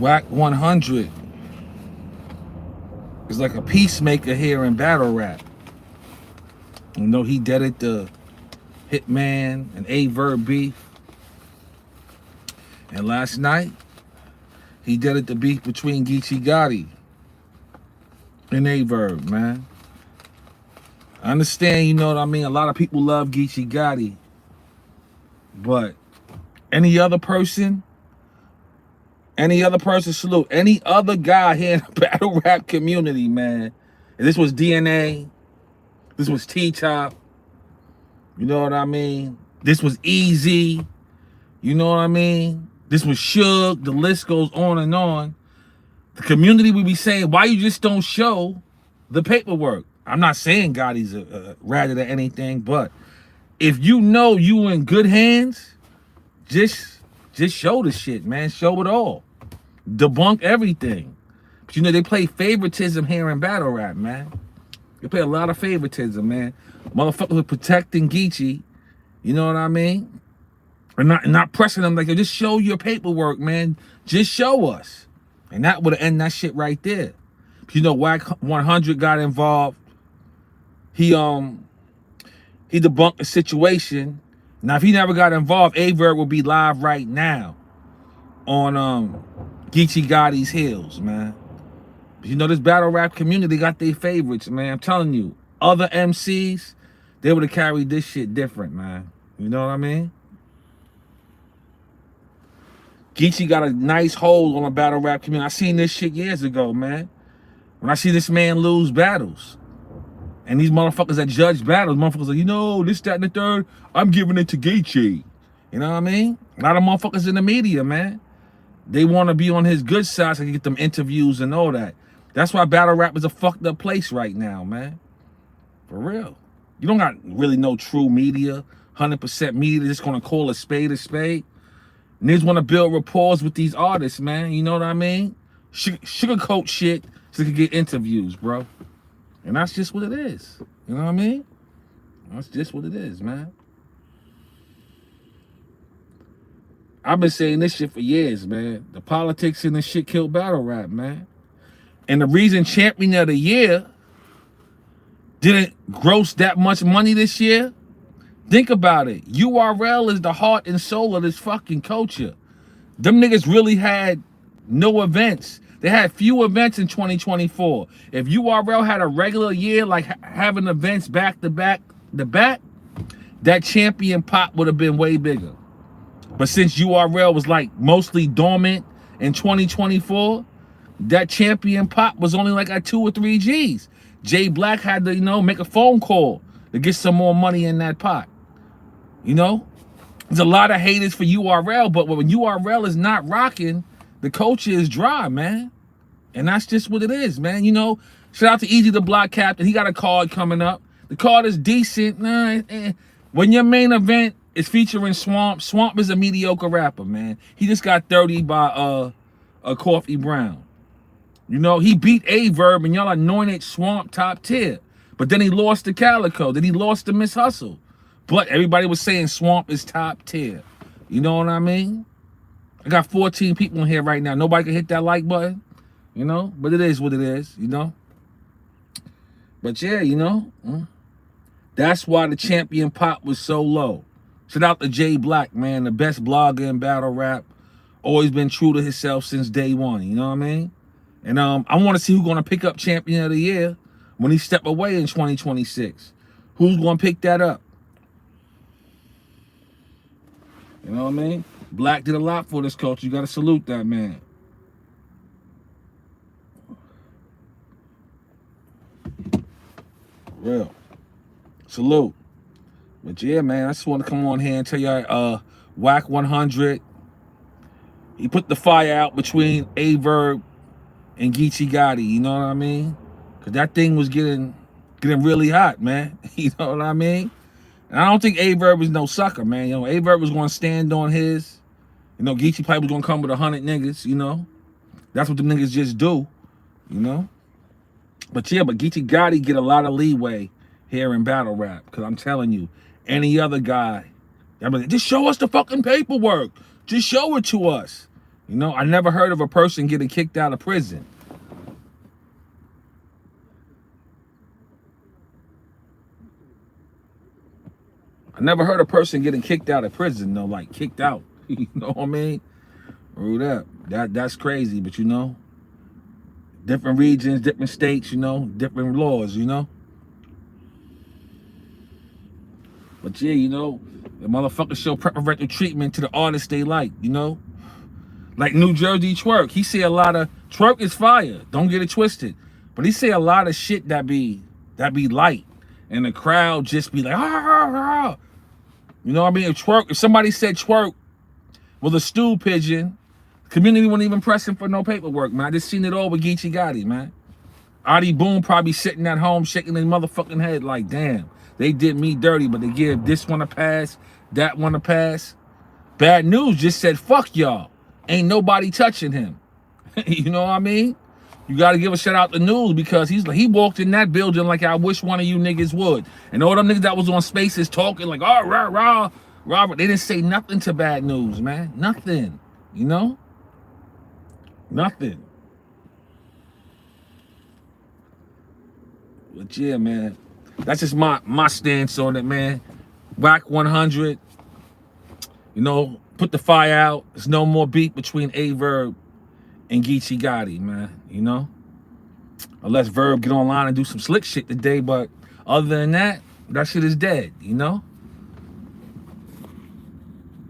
Wack 100 is like a peacemaker here in battle rap. You know, he did it to Hitman and Verb beef. And last night, he did it to beef between Geechi Gotti and Verb, man. I understand, you know what I mean? A lot of people love Geechi Gotti. But any other person, salute. Any other guy here in the battle rap community, man. And this was DNA. This was T-Top. You know what I mean? This was Easy. You know what I mean? This was Suge. The list goes on and on. The community would be saying, why you just don't show the paperwork? I'm not saying Gotti's rather than anything, but if you know you in good hands, just show the shit, man. Show it all. Debunk everything. But you know, they play favoritism here in battle rap, man. They play a lot of favoritism, man. Motherfuckers are protecting Geechi. You know what I mean? And not pressing them like, just show your paperwork, man. Just show us. And that would end that shit right there. But you know, Wack 100 got involved. He debunked the situation. Now, if he never got involved, Verb will be live right now on Geechi Gotti's heels, man. But you know, this battle rap community got their favorites, man. I'm telling you, other MCs, they would have carried this shit different, man. You know what I mean? Geechi got a nice hold on the battle rap community. I seen this shit years ago, man. When I see this man lose battles. And these motherfuckers that judge battles, motherfuckers like, you know, this, that, and the third, I'm giving it to Geechi. You know what I mean? A lot of motherfuckers in the media, man. They want to be on his good side so they can get them interviews and all that. That's why battle rap is a fucked up place right now, man. For real. You don't got really no true media, 100% media that's going to call a spade a spade. Niggas want to build rapport with these artists, man. You know what I mean? Sugarcoat shit so they can get interviews, bro. And that's just what it is. You know what I mean? That's just what it is, man. I've been saying this shit for years, man. The politics in this shit killed battle rap, man. And the reason Champion of the Year didn't gross that much money this year, think about it. URL is the heart and soul of this fucking culture. Them niggas really had no events. They had few events in 2024. If URL had a regular year, like having events back to back, that champion pop would have been way bigger. But since URL was like mostly dormant in 2024, that champion pop was only like at 2 or 3 G's. Jay Black had to, you know, make a phone call to get some more money in that pot. You know? There's a lot of haters for URL, but when URL is not rocking, the culture is dry, man. And that's just what it is, man. You know, shout out to Easy the Block Captain. He got a card coming up. The card is decent. When your main event is featuring Swamp, Swamp is a mediocre rapper, man. He just got 30 by Coffee Brown. You know, he beat Verb and y'all anointed Swamp top tier. But then he lost to Calico. Then he lost to Miss Hustle. But everybody was saying Swamp is top tier. You know what I mean? I got 14 people in here right now. Nobody can hit that like button. You know? But it is what it is, you know? But yeah, you know? That's why the champion pop was so low. Shout out to Jay Black, man. The best blogger in battle rap. Always been true to himself since day one. You know what I mean? And I want to see who's going to pick up Champion of the Year when he step away in 2026. Who's going to pick that up? You know what I mean? Black did a lot for this culture. You got to salute that man. Real. Salute. But yeah, man, I just want to come on here and tell y'all, Wack 100, he put the fire out between Verb and Geechi Gotti, you know what I mean? Because that thing was getting really hot, man. You know what I mean? And I don't think Verb was no sucker, man. You know, Verb was going to stand on his. You know, Geechi probably was going to come with 100 niggas, you know? That's what the niggas just do, you know? But yeah, but Geechi Gotti get a lot of leeway here in battle rap. Because I'm telling you, any other guy, I mean, just show us the fucking paperwork. Just show it to us. You know, I never heard of a person getting kicked out of prison. I never heard a person getting kicked out of prison, though, like kicked out. You know what I mean? Root up. That's crazy, but you know, different regions, different states, you know, different laws, you know. But yeah, you know, the motherfuckers show preferential treatment to the artists they like, you know. Like New Jersey Twerk. He say a lot of Twerk is fire. Don't get it twisted. But he say a lot of shit that be light. And the crowd just be like, ah. You know what I mean? If somebody said Twerk was a stool pigeon, the community wasn't even pressing for no paperwork, man. I just seen it all with Geechi Gotti, man. Adi Boom probably sitting at home shaking his motherfucking head like, damn, they did me dirty, but they give this one a pass, that one a pass. Bad News just said, fuck y'all. Ain't nobody touching him. You know what I mean? You got to give a shout out to News because he walked in that building like I wish one of you niggas would. And all them niggas that was on Spaces talking like, oh, rah, Robert, they didn't say nothing to Bad News, man. Nothing. You know? Nothing. But yeah, man. That's just my stance on it, man. Wack 100. You know, put the fire out. There's no more beef between Verb and Geechi Gotti, man. You know? Unless Verb get online and do some slick shit today, but other than that shit is dead, you know?